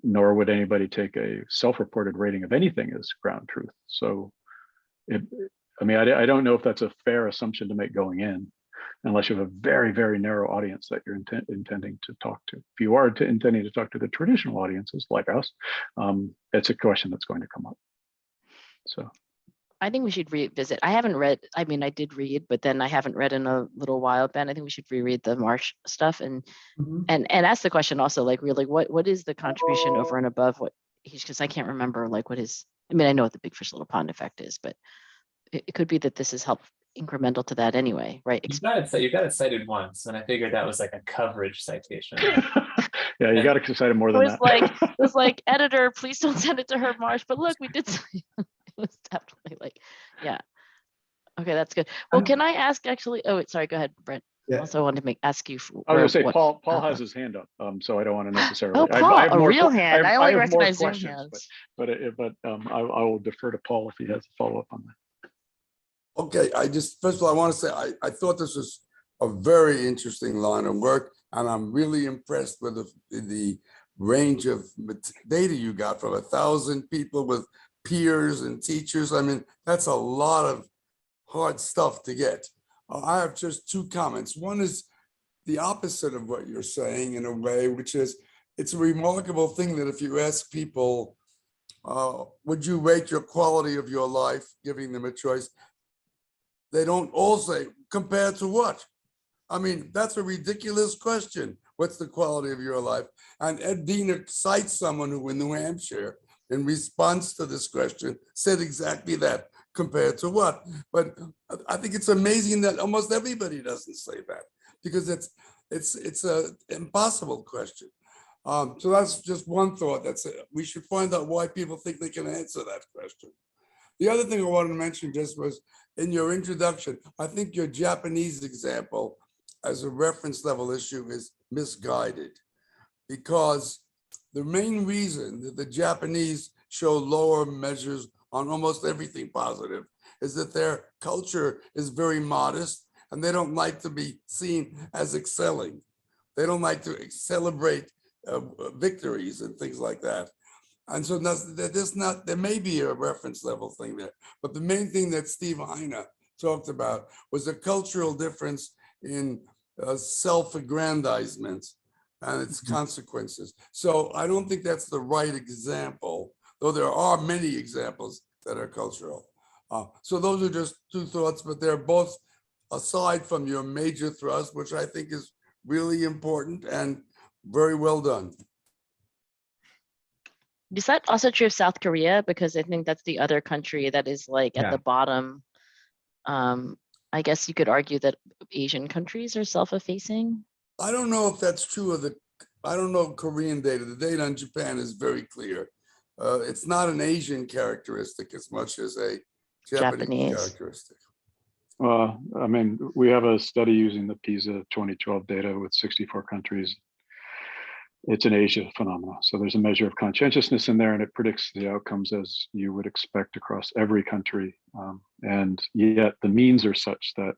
Nor would anybody take a self-reported rating of anything as ground truth. So, I mean, I don't know if that's a fair assumption to make going in, unless you have a very, very narrow audience that you're intending to talk to. If you are intending to talk to the traditional audiences like us, it's a question that's going to come up. So I think we should revisit. I haven't read, I mean, I did read, but then I haven't read in a little while, Ben. I think we should reread the Marsh stuff and ask the question also, like, really, what is the contribution over and above what he's, because I can't remember like what his, I mean, I know what the big fish little pond effect is, but it could be that this is help incremental to that anyway, right? You got it cited once, and I figured that was like a coverage citation. Yeah, you got to cite it more than that. It was like, editor, please don't send it to Herb Marsh. But look, we did. It was definitely like, yeah. Okay, that's good. Well, can I ask actually? Oh, sorry. Go ahead, Brent. Yeah. Also wanted to ask you. I was gonna say, what- Paul has his hand up, so I don't want to necessarily. Oh, I Paul, have a more real que- hand. I have- only have more recognize Zoom questions, hands. But I will defer to Paul if he has a follow-up on that. Okay, first of all, I want to say, I thought this was a very interesting line of work, and I'm really impressed with the range of data you got from 1,000 people with peers and teachers. I mean, that's a lot of hard stuff to get. I have just two comments. One is the opposite of what you're saying in a way, which is it's a remarkable thing that if you ask people, would you rate your quality of your life, giving them a choice, they don't all say, compared to what? I mean, that's a ridiculous question. What's the quality of your life? And Ed Diener cites someone who in New Hampshire, in response to this question, said exactly that, compared to what? But I think it's amazing that almost everybody doesn't say that, because it's a impossible question. So that's just one thought. We should find out why people think they can answer that question. The other thing I wanted to mention just was in your introduction, I think your Japanese example as a reference level issue is misguided, because the main reason that the Japanese show lower measures on almost everything positive is that their culture is very modest and they don't like to be seen as excelling. They don't like to celebrate victories and things like that. And so there may be a reference level thing there, but the main thing that Steve Heine talked about was a cultural difference in self-aggrandizement and its consequences. So I don't think that's the right example, though there are many examples that are cultural. So those are just two thoughts, but they're both aside from your major thrust, which I think is really important and very well done. Is that also true of South Korea? Because I think that's the other country that is like at Yeah. the bottom. I guess you could argue that Asian countries are self-effacing. I don't know if that's true of I don't know Korean data. The data on Japan is very clear. It's not an Asian characteristic as much as a Japanese characteristic. I mean, we have a study using the PISA 2012 data with 64 countries. It's an Asia phenomenon. So there's a measure of conscientiousness in there, and it predicts the outcomes as you would expect across every country. And yet the means are such that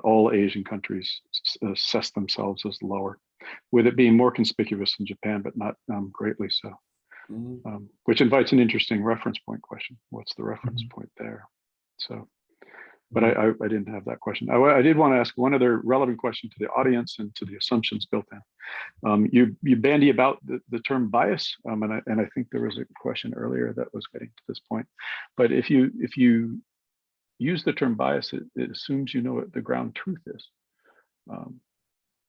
all Asian countries assess themselves as lower, with it being more conspicuous in Japan, but not greatly so. Which invites an interesting reference point question. What's the reference point there? So, but I didn't have that question. I did want to ask one other relevant question to the audience and to the assumptions built in. You bandy about the term bias, and I think there was a question earlier that was getting to this point. But if you use the term bias, it assumes you know what the ground truth is,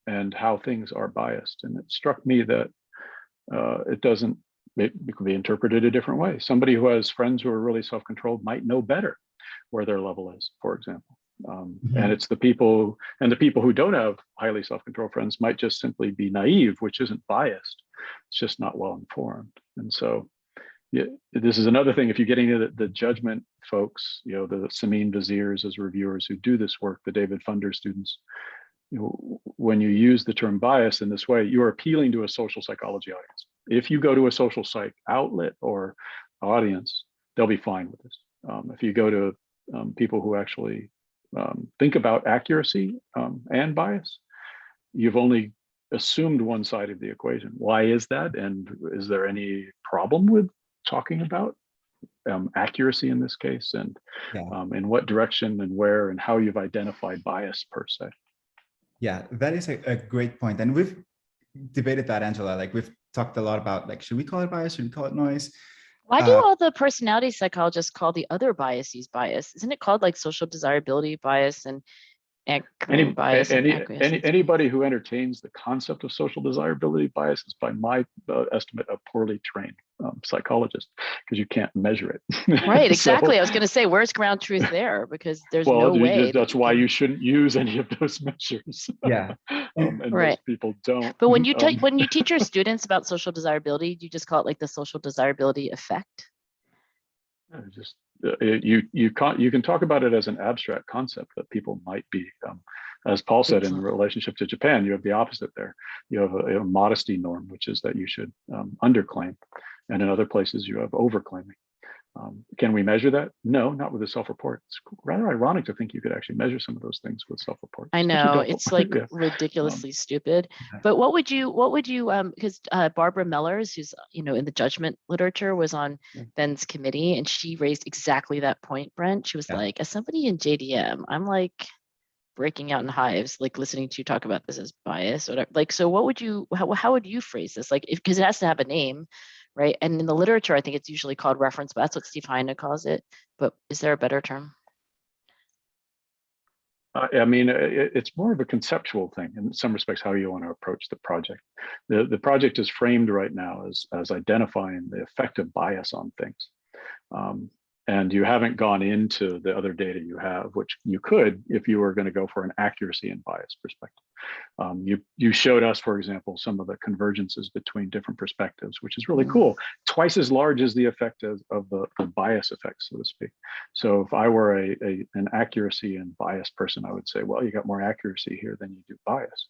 and how things are biased. And it struck me that it doesn't. It could be interpreted a different way. Somebody who has friends who are really self-controlled might know better where their level is, for example. And it's the people who don't have highly self-controlled friends might just simply be naive, which isn't biased. It's just not well informed. And so yeah, this is another thing. If you're getting into the judgment folks, the Samin Viziers as reviewers who do this work, the David Funder students, when you use the term bias in this way, you're appealing to a social psychology audience. If you go to a social psych outlet or audience, they'll be fine with this. If you go to people who actually think about accuracy and bias, you've only assumed one side of the equation. Why is that? And is there any problem with talking about accuracy in this case? And in what direction and where and how you've identified bias per se? Yeah, that is a great point. And we've debated that, Angela. Like we've talked a lot about, like, should we call it bias? Should we call it noise? Why do all the personality psychologists call the other biases bias? Isn't it called like social desirability bias and bias? Anybody who entertains the concept of social desirability bias is, by my estimate, a poorly trained psychologist, because you can't measure it. Right, exactly. I was going to say, where's ground truth there? Because there's no way. That's why you shouldn't use any of those measures. Yeah, and most people don't. But when you teach your students about social desirability, do you just call it like the social desirability effect? Just you can talk about it as an abstract concept that people might be, as Paul said, in relationship to Japan, you have the opposite there. You have a modesty norm, which is that you should underclaim, and in other places you have overclaiming. Can we measure that? No, not with a self-report. It's rather ironic to think you could actually measure some of those things with self-report. I know, it's like Yeah. ridiculously stupid. But what would you, because Barbara Mellers, who's, you know, in the judgment literature, was on Yeah. Ben's committee, and she raised exactly that point, Brent. She was Yeah. like, as somebody in JDM, I'm like breaking out in hives, like listening to you talk about this as bias or whatever. Like, so what would you, how would you phrase this? Like, because it has to have a name, right? And in the literature, I think it's usually called reference, but that's what Steve Heine calls it. But is there a better term? I mean, it's more of a conceptual thing in some respects, how you want to approach the project. The project is framed right now as identifying the effect of bias on things. And you haven't gone into the other data you have, which you could if you were going to go for an accuracy and bias perspective. You showed us, for example, some of the convergences between different perspectives, which is really cool. Twice as large as the effect of the bias effect, so to speak. So if I were an accuracy and bias person, I would say, well, you got more accuracy here than you do bias.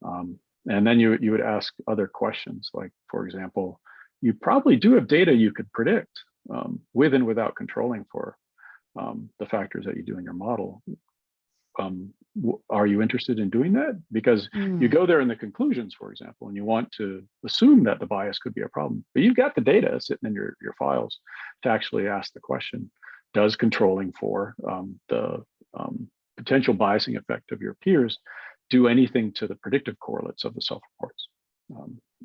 And then you would ask other questions, like, for example, you probably do have data you could predict with and without controlling for the factors that you do in your model. Are you interested in doing that? Because you go there in the conclusions, for example, and you want to assume that the bias could be a problem, but you've got the data sitting in your files to actually ask the question, does controlling for the potential biasing effect of your peers do anything to the predictive correlates of the self-reports?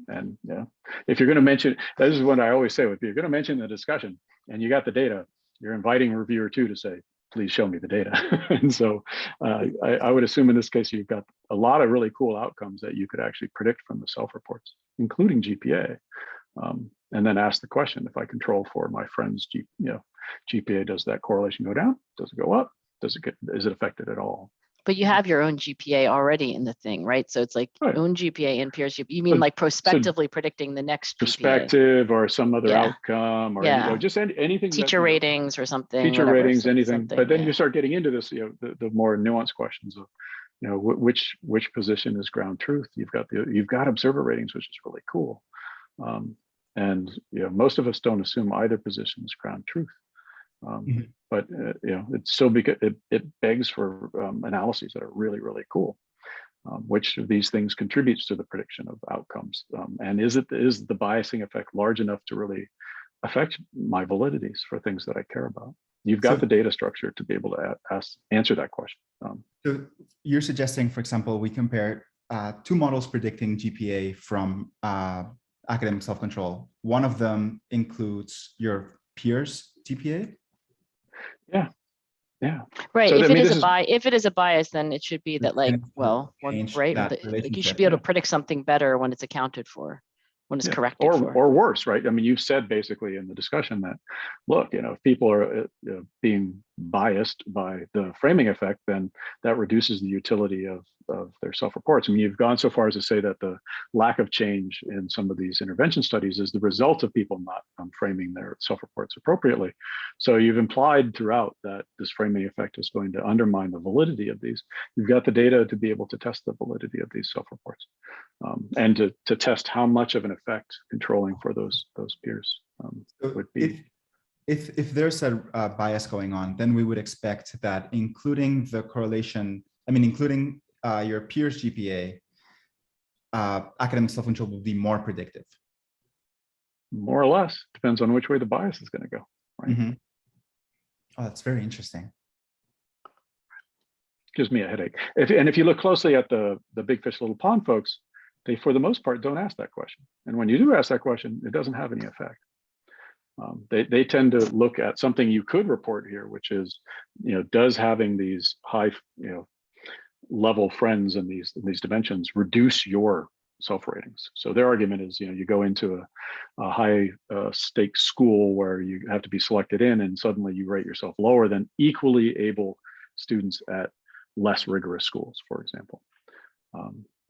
And yeah, if you're going to mention, this is what I always say, if you're going to mention the discussion and you got the data, you're inviting reviewer two to say, please show me the data. And so I would assume in this case, you've got a lot of really cool outcomes that you could actually predict from the self-reports, including GPA. And then ask the question, if I control for my friend's GPA, does that correlation go down? Does it go up? Is it affected at all? But you have your own GPA already in the thing, right? So it's like Right. own GPA and peers. You mean like prospectively predicting the next GPA. Perspective or some other Yeah. outcome, or Yeah. just anything. Teacher ratings or something. Teacher whatever, ratings, anything. But then yeah. you start getting into this, the more nuanced questions of, which position is ground truth. You've got observer ratings, which is really cool. And most of us don't assume either position is ground truth. But it's still because it begs for analyses that are really, really cool. Which of these things contributes to the prediction of outcomes? And is the biasing effect large enough to really affect my validities for things that I care about? You've got the data structure to be able to answer that question. So you're suggesting, for example, we compare two models predicting GPA from academic self-control. One of them includes your peers' GPA. Yeah. Right. So, if I mean, if it is a bias, then it should be that, like, well, change right. that Like you should relationship. be able to predict something better when it's accounted for, when it's corrected for. Or worse, right? I mean, you've said basically in the discussion that, look, if people are being biased by the framing effect, then that reduces the utility of their self-reports. I mean, you've gone so far as to say that the lack of change in some of these intervention studies is the result of people not framing their self-reports appropriately. So you've implied throughout that this framing effect is going to undermine the validity of these. You've got the data to be able to test the validity of these self-reports, and to test how much of an effect controlling for those peers would be. If there's a bias going on, then we would expect that including the correlation, including your peers' GPA, academic self-control will be more predictive. More or less, depends on which way the bias is going to go. Right? Oh, that's very interesting. Gives me a headache. If you look closely at the big fish, little pond folks, they, for the most part, don't ask that question. And when you do ask that question, it doesn't have any effect. They tend to look at something you could report here, which is, does having these high, level friends in these dimensions reduce your self-ratings? So their argument is, you go into a high stake school where you have to be selected in, and suddenly you rate yourself lower than equally able students at less rigorous schools, for example.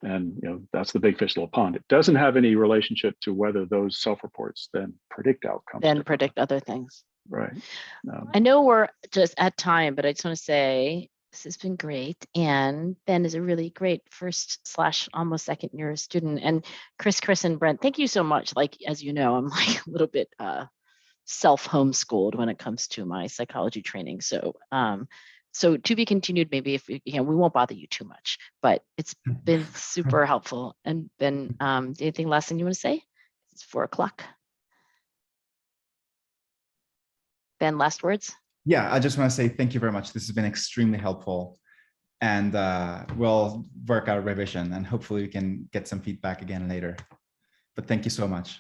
And that's the big fish, little pond. It doesn't have any relationship to whether those self-reports then predict outcomes. Then predict other things. Right. I know we're just at time, but I just want to say this has been great. And Ben is a really great first / almost second year student. And Chris and Brent, thank you so much. Like, as you know, I'm like a little bit self homeschooled when it comes to my psychology training. So so to be continued, maybe if we won't bother you too much, but it's been super helpful. And Ben, anything last thing you want to say? It's 4 o'clock. Ben, last words? Yeah, I just want to say thank you very much. This has been extremely helpful. And we'll work out revision and hopefully we can get some feedback again later. But thank you so much.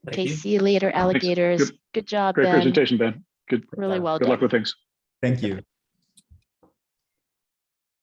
Thank Okay, you. see you later, alligators. Good job, Great Ben. presentation, Ben. Good. Really well Good luck done. with things. Thank you.